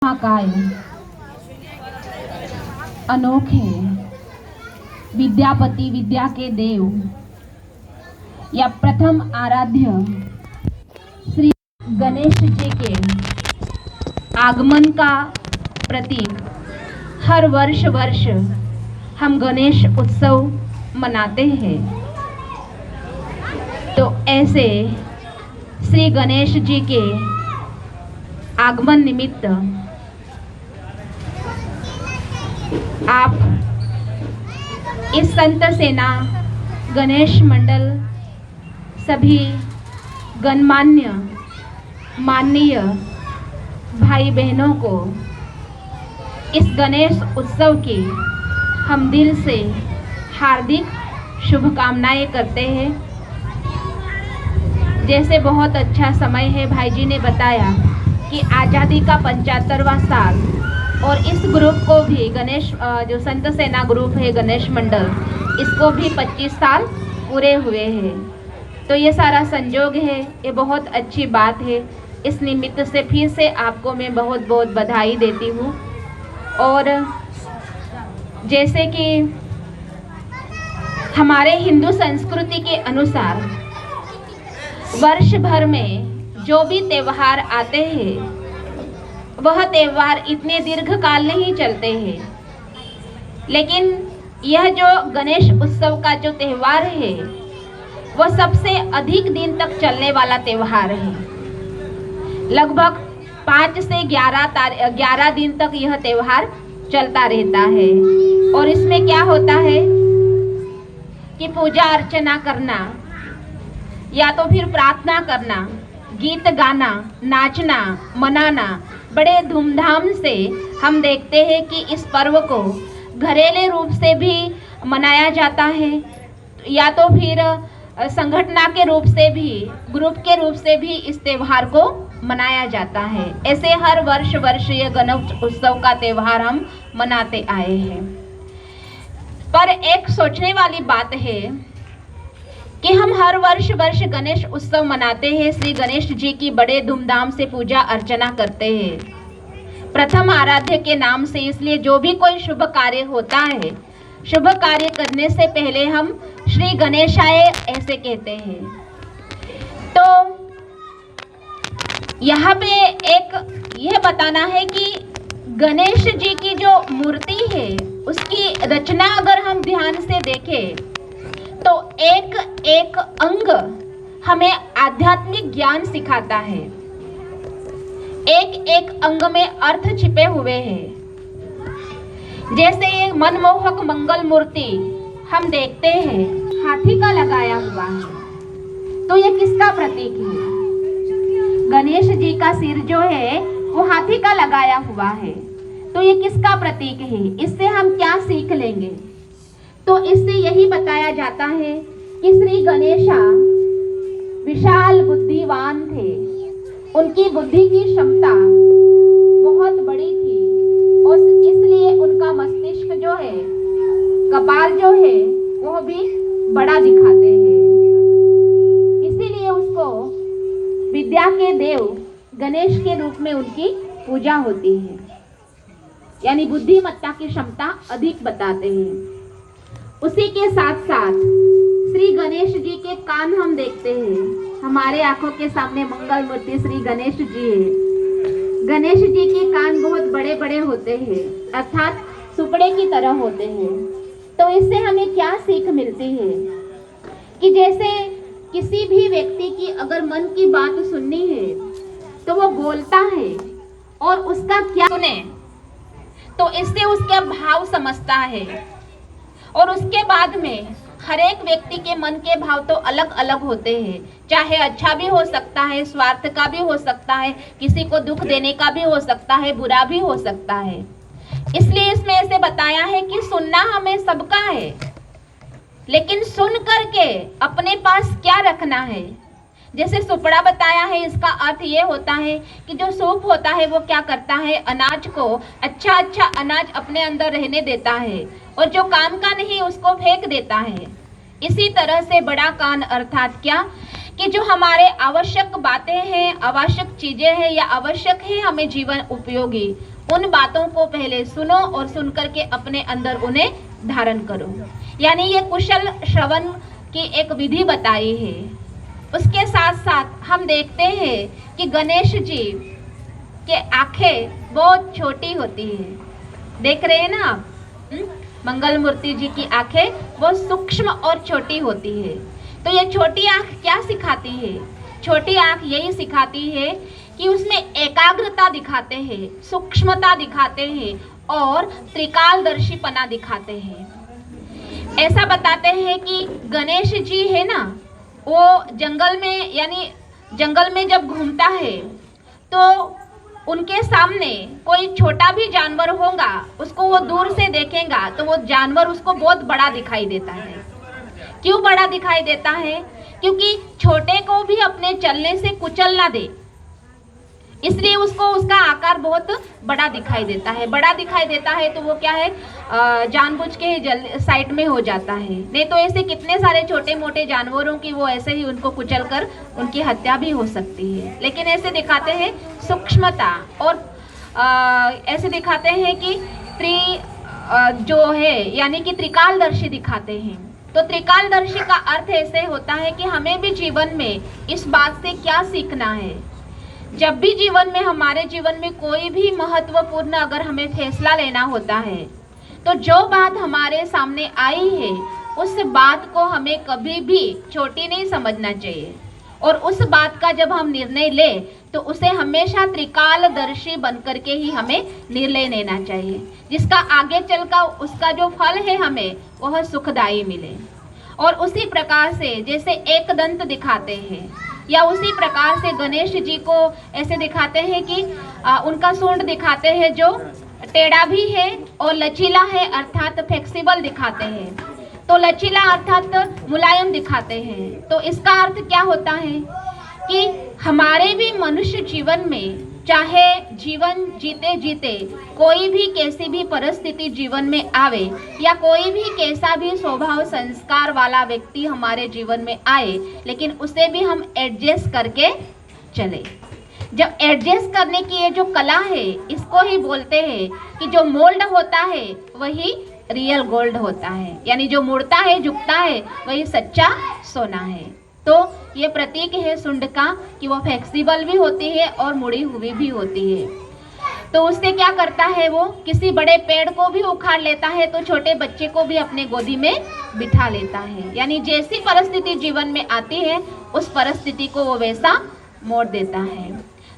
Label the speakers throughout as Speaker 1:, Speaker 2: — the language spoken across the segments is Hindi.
Speaker 1: महाकाय, अनोखे, विद्यापति, विद्या के देव या प्रथम आराध्य श्री गणेश जी के आगमन का प्रतीक हर वर्ष हम गणेश उत्सव मनाते हैं। तो ऐसे श्री गणेश जी के आगमन निमित्त आप इस संत सेना गणेश मंडल सभी गणमान्य माननीय भाई बहनों को इस गणेश उत्सव की हम दिल से हार्दिक शुभकामनाएं करते हैं। जैसे बहुत अच्छा समय है, भाई जी ने बताया कि आज़ादी का 75वां साल और इस ग्रुप को भी गणेश जो संत सेना ग्रुप है गणेश मंडल, इसको भी 25 साल पूरे हुए हैं। तो ये सारा संजोग है, ये बहुत अच्छी बात है। इस निमित्त से फिर से आपको मैं बहुत बहुत बधाई देती हूँ। और जैसे कि हमारे हिंदू संस्कृति के अनुसार वर्ष भर में जो भी त्यौहार आते हैं वह त्यौहार इतने दीर्घ काल नहीं चलते हैं, लेकिन यह जो गणेश उत्सव का जो त्यौहार है वह सबसे अधिक दिन तक चलने वाला त्यौहार है। लगभग 5 से 11 दिन तक यह त्यौहार चलता रहता है। और इसमें क्या होता है कि पूजा अर्चना करना या तो फिर प्रार्थना करना, गीत गाना, नाचना, मनाना बड़े धूमधाम से हम देखते हैं कि इस पर्व को घरेलू रूप से भी मनाया जाता है या तो फिर संगठना के रूप से भी, ग्रुप के रूप से भी इस त्यौहार को मनाया जाता है। ऐसे हर वर्ष ये गणेश उत्सव का त्यौहार हम मनाते आए हैं। पर एक सोचने वाली बात है कि हम हर वर्ष गणेश उत्सव मनाते हैं, श्री गणेश जी की बड़े धूमधाम से पूजा अर्चना करते हैं प्रथम आराध्य के नाम से। इसलिए जो भी कोई शुभ कार्य होता है, शुभ कार्य करने से पहले हम श्री गणेशाय ऐसे कहते हैं। तो यहाँ पे एक यह बताना है कि गणेश जी की जो मूर्ति है उसकी रचना अगर हम ध्यान से देखें तो एक एक अंग हमें आध्यात्मिक ज्ञान सिखाता है। एक एक अंग में अर्थ छिपे हुए हैं। जैसे ये मनमोहक मंगल मूर्ति हम देखते हैं, हाथी का लगाया हुआ है, तो ये किसका प्रतीक है? गणेश जी का सिर जो है वो हाथी का लगाया हुआ है, तो ये किसका प्रतीक है? इससे हम क्या सीख लेंगे? तो इससे यही बताया जाता है कि श्री गणेशा विशाल बुद्धिवान थे, उनकी बुद्धि की क्षमता बहुत बड़ी थी और इसलिए उनका मस्तिष्क जो है, कपाल जो है वो भी बड़ा दिखाते हैं। इसीलिए उसको विद्या के देव गणेश के रूप में उनकी पूजा होती है, यानी बुद्धिमत्ता की क्षमता अधिक बताते हैं। उसी के साथ साथ श्री गणेश जी के कान हम देखते हैं। हमारे आंखों के सामने मंगल मूर्ति श्री गणेश जी है। गणेश जी के कान बहुत बड़े बड़े होते हैं, अर्थात सुपड़े की तरह होते हैं। तो इससे हमें क्या सीख मिलती है कि जैसे किसी भी व्यक्ति की अगर मन की बात सुननी है तो वो बोलता है और उसका क्या सुने तो इससे उसके भाव समझता है। और उसके बाद में हर एक व्यक्ति के मन के भाव तो अलग अलग होते हैं, चाहे अच्छा भी हो सकता है, स्वार्थ का भी हो सकता है, किसी को दुख देने का भी हो सकता है, बुरा भी हो सकता है। इसलिए इसमें ऐसे बताया है कि सुनना हमें सबका है, लेकिन सुन करके अपने पास क्या रखना है। जैसे सुपड़ा बताया है, इसका अर्थ ये होता है कि जो सूप होता है वो क्या करता है, अनाज को अच्छा अनाज अपने अंदर रहने देता है और जो काम का नहीं उसको फेंक देता है। इसी तरह से बड़ा कान अर्थात क्या कि जो हमारे आवश्यक बातें हैं, आवश्यक चीजें हैं या आवश्यक है हमें जीवन उपयोगी, उन बातों को पहले सुनो और सुन करके अपने अंदर उन्हें धारण करो। यानी ये कुशल श्रवण की एक विधि बताई है। उसके साथ साथ हम देखते हैं कि गणेश जी के आंखें बहुत छोटी होती है। देख रहे हैं ना आप? मंगल मूर्ति जी की आंखें बहुत सूक्ष्म और छोटी होती है। तो ये छोटी आंख क्या सिखाती है? छोटी आंख यही सिखाती है कि उसमें एकाग्रता दिखाते हैं, सूक्ष्मता दिखाते हैं और त्रिकालदर्शीपना दिखाते हैं। ऐसा बताते हैं कि गणेश जी है ना, वो जंगल में, यानी जंगल में जब घूमता है तो उनके सामने कोई छोटा भी जानवर होगा, उसको वो दूर से देखेगा तो वो जानवर उसको बहुत बड़ा दिखाई देता है। क्यों बड़ा दिखाई देता है? क्योंकि छोटे को भी अपने चलने से कुचल ना दे, इसलिए उसको उसका आकार बहुत बड़ा दिखाई देता है। बड़ा दिखाई देता है तो वो क्या है, जानबूझ के साइड में हो जाता है। नहीं तो ऐसे कितने सारे छोटे मोटे जानवरों की वो ऐसे ही उनको कुचल कर उनकी हत्या भी हो सकती है। लेकिन ऐसे दिखाते हैं सूक्ष्मता और ऐसे दिखाते हैं कि जो है यानी कि त्रिकालदर्शी दिखाते हैं। तो त्रिकालदर्शी का अर्थ ऐसे होता है कि हमें भी जीवन में इस बात से क्या सीखना है। जब भी जीवन में, हमारे जीवन में कोई भी महत्वपूर्ण अगर हमें फैसला लेना होता है तो जो बात हमारे सामने आई है उस बात को हमें कभी भी छोटी नहीं समझना चाहिए। और उस बात का जब हम निर्णय ले तो उसे हमेशा त्रिकालदर्शी बनकर के ही हमें निर्णय लेना चाहिए, जिसका आगे चलकर उसका जो फल है हमें वह सुखदायी मिले। और उसी प्रकार से जैसे एक दंत दिखाते हैं या उसी प्रकार से गणेश जी को ऐसे दिखाते हैं कि उनका सूंड दिखाते हैं जो टेढ़ा भी है और लचीला है, अर्थात फ्लेक्सिबल दिखाते हैं। तो लचीला अर्थात मुलायम दिखाते हैं। तो इसका अर्थ क्या होता है कि हमारे भी मनुष्य जीवन में, चाहे जीवन जीते जीते कोई भी कैसी भी परिस्थिति जीवन में आवे या कोई भी कैसा भी स्वभाव संस्कार वाला व्यक्ति हमारे जीवन में आए, लेकिन उसे भी हम एडजस्ट करके चले। जब एडजस्ट करने की ये जो कला है, इसको ही बोलते हैं कि जो मोल्ड होता है वही रियल गोल्ड होता है। यानी जो मुड़ता है, झुकता है, वही सच्चा सोना है। तो ये प्रतीक है सुंड का कि वो फ्लेक्सिबल भी होती है और मुड़ी हुई भी होती है। तो उससे क्या करता है, वो किसी बड़े पेड़ को भी उखाड़ लेता है तो छोटे बच्चे को भी अपने गोदी में बिठा लेता है। यानी जैसी परिस्थिति जीवन में आती है उस परिस्थिति को वो वैसा मोड़ देता है।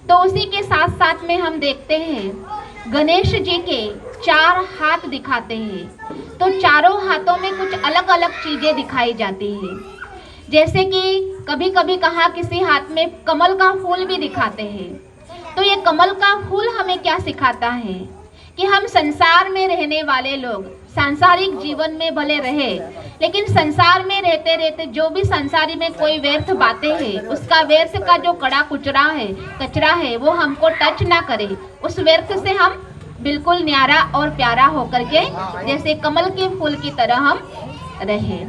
Speaker 1: तो उसी के साथ साथ में हम देखते हैं गणेश जी के 4 हाथ दिखाते हैं। तो चारों हाथों में कुछ अलग अलग चीजें दिखाई जाती हैं। जैसे कि कभी कभी कहा किसी हाथ में कमल का फूल भी दिखाते हैं। तो ये कमल का फूल हमें क्या सिखाता है कि हम संसार में रहने वाले लोग सांसारिक जीवन में भले रहे, लेकिन संसार में रहते रहते जो भी संसारी में कोई व्यर्थ बातें हैं, उसका व्यर्थ का जो कचरा है वो हमको टच ना करे। उस व्यर्थ से हम बिल्कुल न्यारा और प्यारा होकर के जैसे कमल के फूल की तरह हम रहे।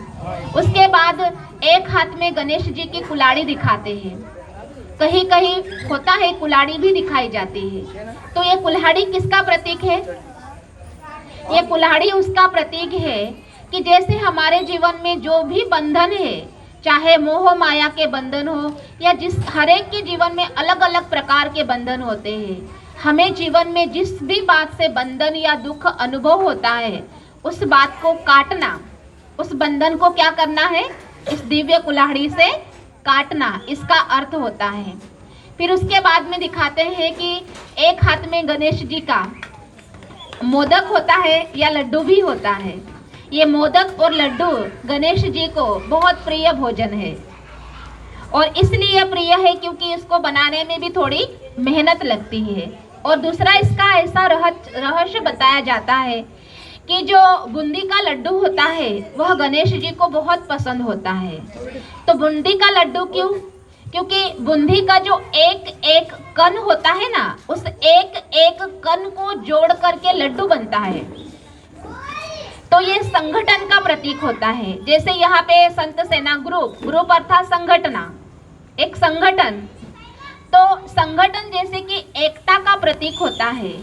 Speaker 1: उसके बाद एक हाथ में गणेश जी की कुल्हाड़ी दिखाते हैं। कहीं कहीं होता है कुल्हाड़ी भी दिखाई जाती है। तो ये कुल्हाड़ी किसका प्रतीक है? ये कुल्हाड़ी उसका प्रतीक है कि जैसे हमारे जीवन में जो भी बंधन है, चाहे मोह माया के बंधन हो या जिस हर एक के जीवन में अलग अलग प्रकार के बंधन होते हैं, हमें जीवन में जिस भी बात से बंधन या दुख अनुभव होता है उस बात को काटना, उस बंधन को क्या करना है, इस दिव्य कुल्हाड़ी से काटना, इसका अर्थ होता है। फिर उसके बाद में दिखाते हैं कि एक हाथ में गणेश जी का मोदक होता है या लड्डू भी होता है। ये मोदक और लड्डू गणेश जी को बहुत प्रिय भोजन है और इसलिए प्रिय है क्योंकि इसको बनाने में भी थोड़ी मेहनत लगती है। और दूसरा इसका ऐसा रहस्य बताया जाता है कि जो बूंदी का लड्डू होता है वह गणेश जी को बहुत पसंद होता है। तो बूंदी का लड्डू क्यों? क्योंकि बूंदी का जो एक एक कण होता है ना, उस एक एक कण को जोड़ करके लड्डू बनता है। तो ये संगठन का प्रतीक होता है। जैसे यहाँ पे संत सेना ग्रुप अर्थात संगठना, एक संगठन। तो संगठन जैसे कि एकता का प्रतीक होता है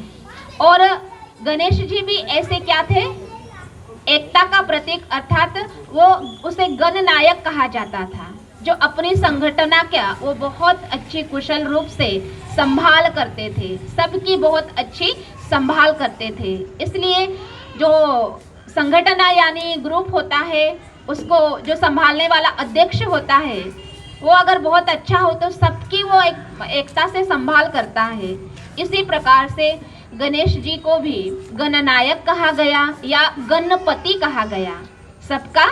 Speaker 1: और गणेश जी भी ऐसे क्या थे, एकता का प्रतीक, अर्थात वो उसे गणनायक कहा जाता था, जो अपनी संगठना क्या वो बहुत अच्छी कुशल रूप से संभाल करते थे, सबकी बहुत अच्छी संभाल करते थे। इसलिए जो संगठना यानी ग्रुप होता है, उसको जो संभालने वाला अध्यक्ष होता है, वो अगर बहुत अच्छा हो तो सबकी वो एकता से संभाल करता है। इसी प्रकार से गणेश जी को भी गणनायक कहा गया या गणपति कहा गया, सबका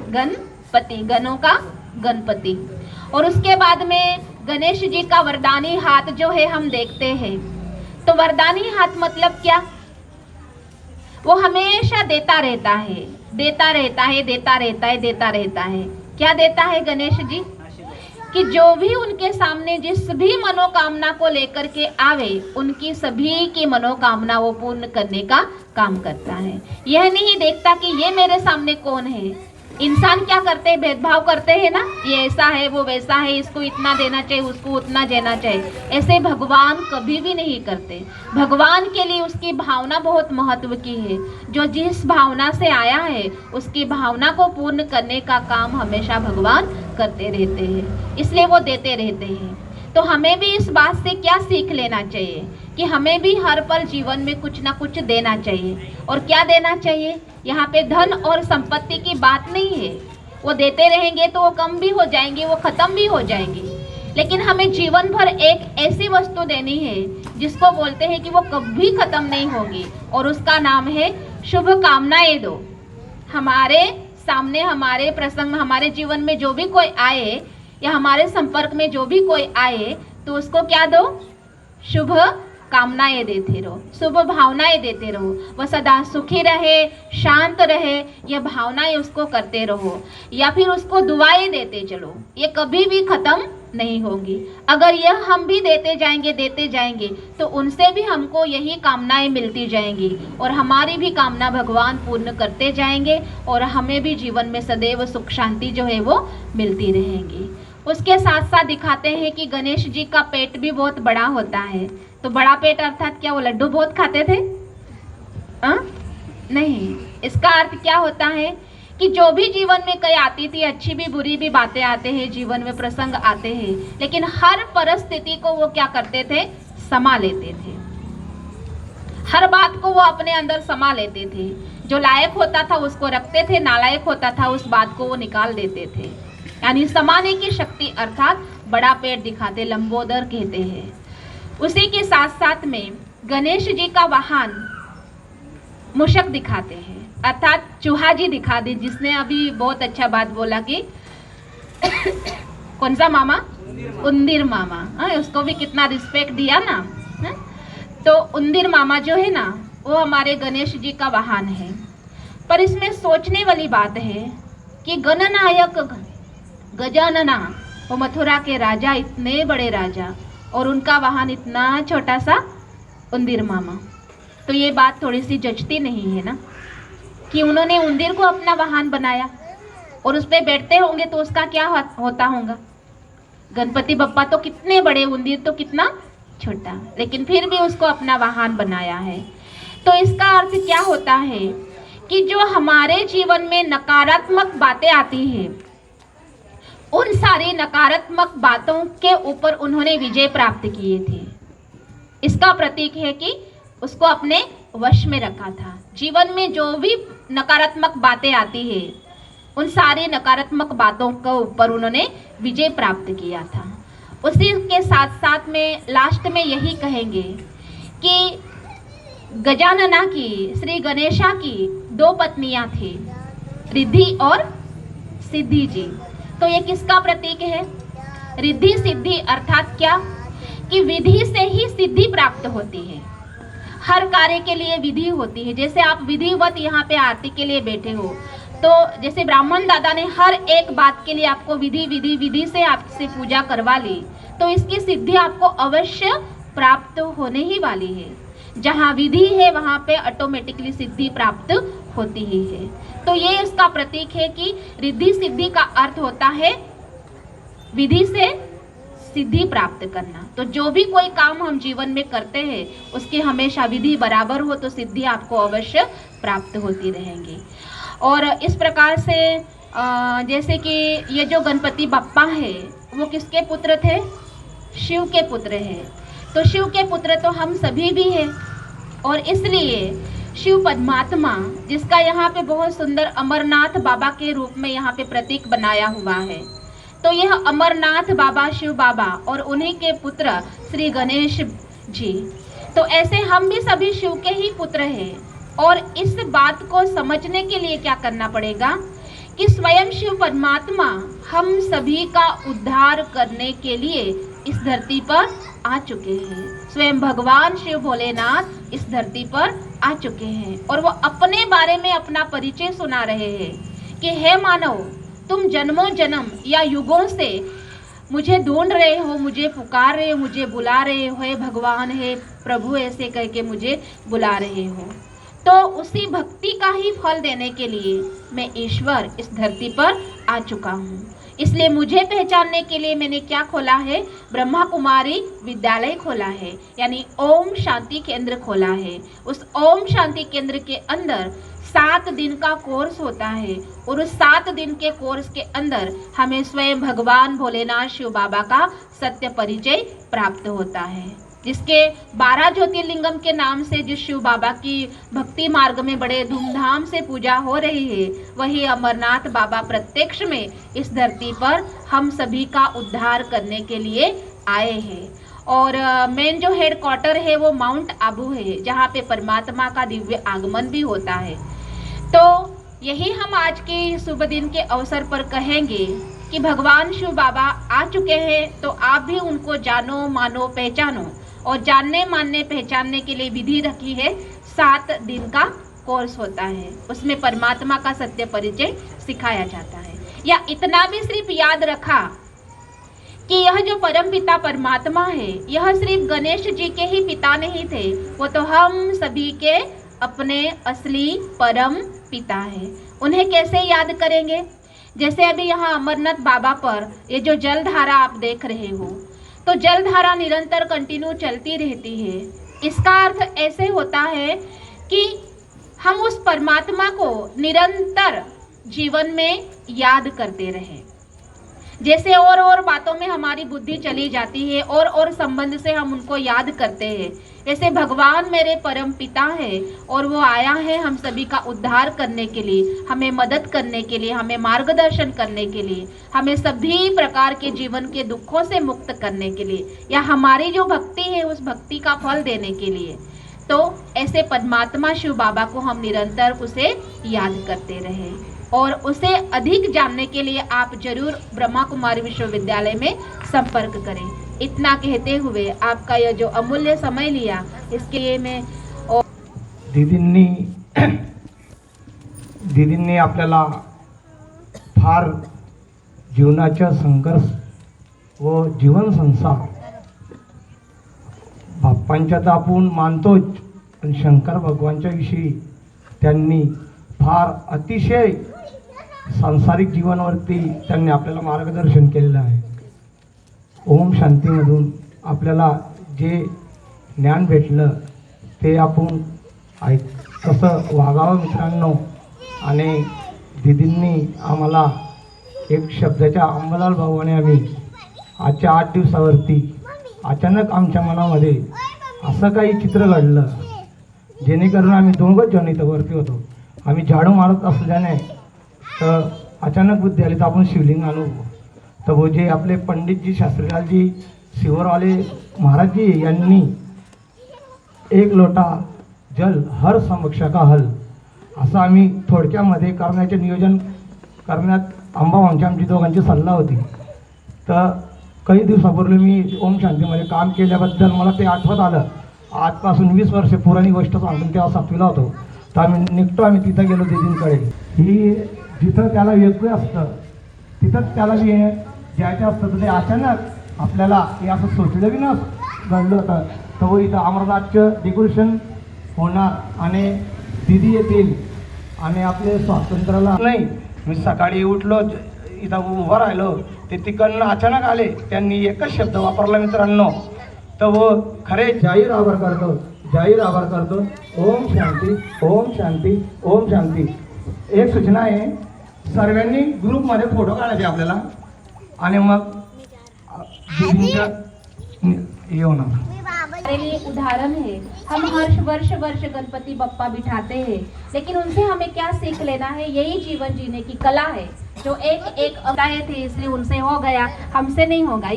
Speaker 1: गणपति, गणों का गणपति। और उसके बाद में गणेश जी का वरदानी हाथ जो है हम देखते हैं, तो वरदानी हाथ मतलब क्या, वो हमेशा देता रहता है, देता रहता है, देता रहता है, देता रहता है। क्या देता है गणेश जी, कि जो भी उनके सामने जिस भी मनोकामना को लेकर के आवे, उनकी सभी की मनोकामना वो पूर्ण करने का काम करता है। यह नहीं देखता कि ये मेरे सामने कौन है। इंसान क्या करते हैं, भेदभाव करते हैं ना, ये ऐसा है वो वैसा है, इसको इतना देना चाहिए उसको उतना देना चाहिए। ऐसे भगवान कभी भी नहीं करते। भगवान के लिए उसकी भावना बहुत महत्व की है। जो जिस भावना से आया है उसकी भावना को पूर्ण करने का काम हमेशा भगवान करते रहते हैं, इसलिए वो देते रहते हैं। तो हमें भी इस बात से क्या सीख लेना चाहिए कि हमें भी हर पल जीवन में कुछ ना कुछ देना चाहिए। और क्या देना चाहिए, यहाँ पे धन और संपत्ति की बात नहीं है। वो देते रहेंगे तो वो कम भी हो जाएंगे, वो खत्म भी हो जाएंगे, लेकिन हमें जीवन भर एक ऐसी वस्तु देनी है जिसको बोलते हैं कि वो कभी खत्म नहीं होगी, और उसका नाम है शुभ कामनाएं दो। हमारे सामने, हमारे प्रसंग में, हमारे जीवन में जो भी कोई आए या हमारे संपर्क में जो भी कोई आए, तो उसको क्या दो, शुभ कामनाएं देते रहो, शुभ भावनाएं देते रहो। वह सदा सुखी रहे, शांत रहे, यह भावनाएं उसको करते रहो, या फिर उसको दुआएं देते चलो। ये कभी भी खत्म नहीं होंगी। अगर यह हम भी देते जाएंगे तो उनसे भी हमको यही कामनाएं मिलती जाएंगी, और हमारी भी कामना भगवान पूर्ण करते जाएंगे, और हमें भी जीवन में सदैव सुख शांति जो है वो मिलती रहेंगी। उसके साथ साथ दिखाते हैं कि गणेश जी का पेट भी बहुत बड़ा होता है। तो बड़ा पेट अर्थात क्या, वो लड्डू बहुत खाते थे? नहीं, इसका अर्थ क्या होता है कि जो भी जीवन में कई आती थी, अच्छी भी बुरी भी बातें आते हैं, जीवन में प्रसंग आते हैं, लेकिन हर परिस्थिति को वो क्या करते थे, समा लेते थे। हर बात को वो अपने अंदर समा लेते थे। जो लायक होता था उसको रखते थे, नालायक होता था उस बात को वो निकाल देते थे। यानी समाने की शक्ति, अर्थात बड़ा पेट दिखाते, लंबोदर कहते हैं। उसी के साथ साथ में गणेश जी का वाहन मूषक दिखाते हैं, अर्थात चूहा जी दिखा दे, जिसने अभी बहुत अच्छा बात बोला कि कौन सा मामा, उंदीर मामा, उसको भी कितना रिस्पेक्ट दिया ना। तो उंदीर मामा जो है ना, वो हमारे गणेश जी का वाहन है। पर इसमें सोचने वाली बात है कि गणनायक गजानना, वो मथुरा के राजा, इतने बड़े राजा, और उनका वाहन इतना छोटा सा उंदीर मामा। तो ये बात थोड़ी सी जचती नहीं है ना, कि उन्होंने उंदीर को अपना वाहन बनाया और उस पर बैठते होंगे तो उसका क्या होता होगा। गणपति बप्पा तो कितने बड़े, उंदीर तो कितना छोटा, लेकिन फिर भी उसको अपना वाहन बनाया है। तो इसका अर्थ क्या होता है कि जो हमारे जीवन में नकारात्मक बातें आती हैं, उन सारी नकारात्मक बातों के ऊपर उन्होंने विजय प्राप्त किए थे। इसका प्रतीक है कि उसको अपने वश में रखा था। जीवन में जो भी नकारात्मक बातें आती है, उन सारी नकारात्मक बातों के ऊपर उन्होंने विजय प्राप्त किया था। उसी के साथ साथ में लास्ट में यही कहेंगे कि गजानना की, श्री गणेशा की 2 पत्नियां थी, रिद्धि और सिद्धि जी। तो ये किसका प्रतीक है, रिद्धि सिद्धि, अर्थात क्या कि विधि से ही सिद्धि प्राप्त होती है। हर कार्य के लिए विधि होती है। जैसे आप विधिवत यहाँ पे आरती के लिए बैठे हो, तो जैसे ब्राह्मण दादा ने हर एक बात के लिए आपको विधि से आपसे पूजा करवा ली, तो इसकी सिद्धि आपको अवश्य प्राप्त होने ही वाली है। जहाँ विधि है वहाँ पे ऑटोमेटिकली सिद्धि प्राप्त होती ही है। तो ये इसका प्रतीक है कि रिद्धि सिद्धि का अर्थ होता है विधि से सिद्धि प्राप्त करना। तो जो भी कोई काम हम जीवन में करते हैं उसकी हमेशा विधि बराबर हो तो सिद्धि आपको अवश्य प्राप्त होती रहेंगी। और इस प्रकार से जैसे कि ये जो गणपति बप्पा है वो किसके पुत्र थे? शिव के पुत्र हैं। तो शिव के पुत्र तो हम सभी भी हैं, और इसलिए शिव परमात्मा जिसका यहाँ पे बहुत सुंदर अमरनाथ बाबा के रूप में यहाँ पे प्रतीक बनाया हुआ है, तो यह अमरनाथ बाबा शिव बाबा और उन्हीं के पुत्र श्री गणेश जी, तो ऐसे हम भी सभी शिव के ही पुत्र हैं। और इस बात को समझने के लिए क्या करना पड़ेगा कि स्वयं शिव परमात्मा हम सभी का उद्धार करने के लिए इस धरती पर आ चुके हैं। स्वयं भगवान शिव भोलेनाथ इस धरती पर आ चुके हैं और वो अपने बारे में अपना परिचय सुना रहे हैं कि हे मानव, तुम जन्मों जन्म या युगों से मुझे ढूंढ रहे हो, मुझे पुकार रहे हो, मुझे बुला रहे हो, हे भगवान, हे प्रभु, ऐसे कह के मुझे बुला रहे हो। तो उसी भक्ति का ही फल देने के लिए मैं ईश्वर इस धरती पर आ चुका हूँ। इसलिए मुझे पहचानने के लिए मैंने क्या खोला है? ब्रह्मा कुमारी विद्यालय खोला है, यानी ओम शांति केंद्र खोला है। उस ओम शांति केंद्र के अंदर 7 दिन का कोर्स होता है और उस 7 दिन के कोर्स के अंदर हमें स्वयं भगवान भोलेनाथ शिव बाबा का सत्य परिचय प्राप्त होता है, जिसके 12 ज्योतिर्लिंगम के नाम से जिस शिव बाबा की भक्ति मार्ग में बड़े धूमधाम से पूजा हो रही है, वही अमरनाथ बाबा प्रत्यक्ष में इस धरती पर हम सभी का उद्धार करने के लिए आए हैं। और मेन जो हेड क्वार्टर है वो माउंट आबू है, जहाँ पे परमात्मा का दिव्य आगमन भी होता है। तो यही हम आज के शुभ दिन के अवसर पर कहेंगे कि भगवान शिव बाबा आ चुके हैं, तो आप भी उनको जानो, मानो, पहचानो। और जानने, मानने, पहचानने के लिए विधि रखी है, 7 दिन का कोर्स होता है, उसमें परमात्मा का सत्य परिचय सिखाया जाता है। या इतना भी सिर्फ याद रखा कि यह जो परम पिता परमात्मा है, यह सिर्फ गणेश जी के ही पिता नहीं थे, वो तो हम सभी के अपने असली परम पिता है। उन्हें कैसे याद करेंगे? जैसे अभी यहाँ अमरनाथ बाबा पर ये जो जलधारा आप देख रहे हो, तो जलधारा निरंतर कंटिन्यू चलती रहती है। इसका अर्थ ऐसे होता है कि हम उस परमात्मा को निरंतर जीवन में याद करते रहें। जैसे और बातों में हमारी बुद्धि चली जाती है और संबंध से हम उनको याद करते हैं, वैसे भगवान मेरे परम पिता है और वो आया है हम सभी का उद्धार करने के लिए, हमें मदद करने के लिए, हमें मार्गदर्शन करने के लिए, हमें सभी प्रकार के जीवन के दुखों से मुक्त करने के लिए, या हमारी जो भक्ति है उस भक्ति का फल देने के लिए। तो ऐसे परमात्मा शिव बाबा को हम निरंतर उसे याद करते रहे। और उसे अधिक जानने के लिए आप जरूर ब्रह्मा कुमारी विश्वविद्यालय में संपर्क करें। इतना कहते हुए आपका यह जो अमूल्य समय लिया, इसके लिए मैं
Speaker 2: दीदींनी आपल्याला फार जीवनाचा संघर्ष व जीवन संसार बाप्पांच्या तर आपण मानतोच, पण शंकर भगवानच्या विषयी त्यांनी फार अतिशय सांसारिक जीवनावरती त्यांनी आपल्याला मार्गदर्शन केलेलं आहे। ओम शांतीमधून आपल्याला जे ज्ञान भेटलं ते आपण कसं वागावं मित्रांनो। आणि दीदींनी आम्हाला एक शब्दाच्या अंमलाल भावाने आम्ही आजच्या 8 दिवसावरती अचानक आमच्या मनामध्ये असं काही चित्र घडलं, जेणेकरून आम्ही दोघंच जण इथं वरती होतो। आम्ही झाडू मारत असल्याने तर अचानक बुद्धी आली तर आपण शिवलिंग आणू। तर वो जे आपले पंडितजी शास्त्रीलालजी शिवरवाले महाराजजी यांनी 1 लोटा जल हर समक्षा का हल असं आम्ही थोडक्यामध्ये करण्याचे नियोजन करण्यात आमची दोघांची सल्ला होती। तर काही दिवसापूर्वी मी ओम शांतीमध्ये काम केल्याबद्दल मला ते आठवत आलं। आजपासून 20 वर्षे पुराणी गोष्ट सांगून तेव्हा 7वीला होतो। तर आम्ही तिथं गेलो दीदींकडे। ही जिथं त्याला योग्य असतं तिथंच त्याला जायचं असतं, तर ते अचानक आपल्याला हे असं सोचलं बी नसतं घडलं होतं। तर वो इथं अमरनाथचं डेकोरेशन होणार आणि दीदी येतील आणि आपले स्वातंत्र्याला नाही। मी सकाळी उठलो, इथं उभं राहिलो ते तिकडनं अचानक आले. त्यांनी एकच शब्द वापरला मित्रांनो, तर वो खरे जाहीर आभार करतो. ओम शांती, ओम शांती, ओम शांती. एक सूचना आहे, सर्वांनी ग्रुपमध्ये फोटो काढायचे आपल्याला आणि मग ये होणार.
Speaker 1: हमारे लिए उदाहरण है। हम हर वर्ष गणपति बप्पा बिठाते हैं, लेकिन उनसे हमें क्या सीख लेना है? यही जीवन जीने की कला है, जो एक अवतारे थे इसलिए उनसे हो गया, हमसे नहीं होगा।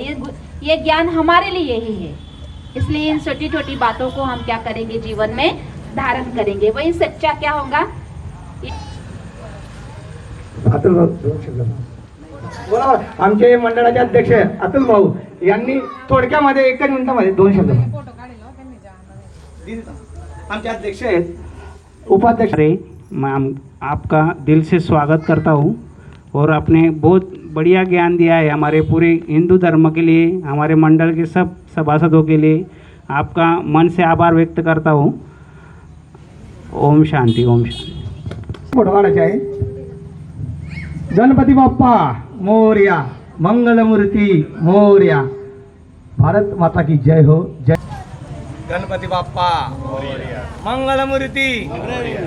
Speaker 1: ये ज्ञान हमारे लिए ही है, इसलिए इन छोटी छोटी बातों को हम क्या करेंगे, जीवन में धारण करेंगे। वही सच्चा क्या होगा?
Speaker 2: अतुल भाऊ दोन शब्द बोला. आमचे मंडळाचे अध्यक्ष अतुल भाऊ यांनी थोडक्यामध्ये 1 मिनिटामध्ये 2 शब्द. आमचे अध्यक्ष आहेत, उपाध्यक्ष.
Speaker 3: अरे मैं आपका दिल से स्वागत करता हूँ और आपने बहुत बढ़िया ज्ञान दिया है हमारे पूरे हिंदू धर्म के लिए, हमारे मंडल के सब सभासदों के लिए आपका मन से आभार व्यक्त करता हूँ. ओम शांति, ओम शांति.
Speaker 2: फोटो काढायचे आहे. गणपती बाप्पा मोरया, मंगलमूर्ती मोरया, भारत माता की जय हो. जय गणपती बाप्पा मोरया, मंगलमूर्ती मोरया.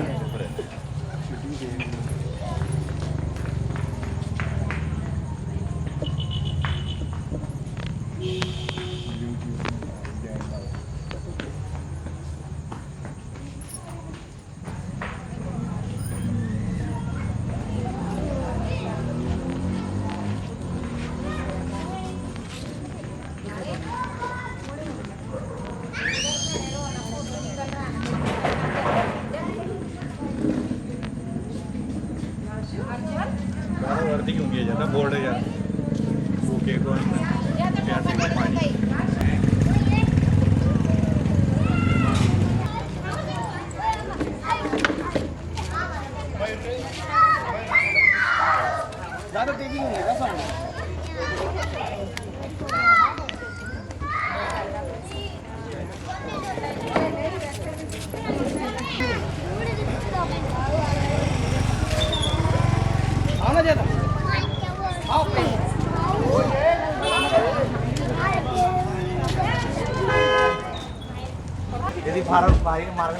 Speaker 4: वरती घेऊन घ्यायचा ना बोर्ड या ओके पाणी
Speaker 2: दादा ते घेऊन ये का फार मार्ग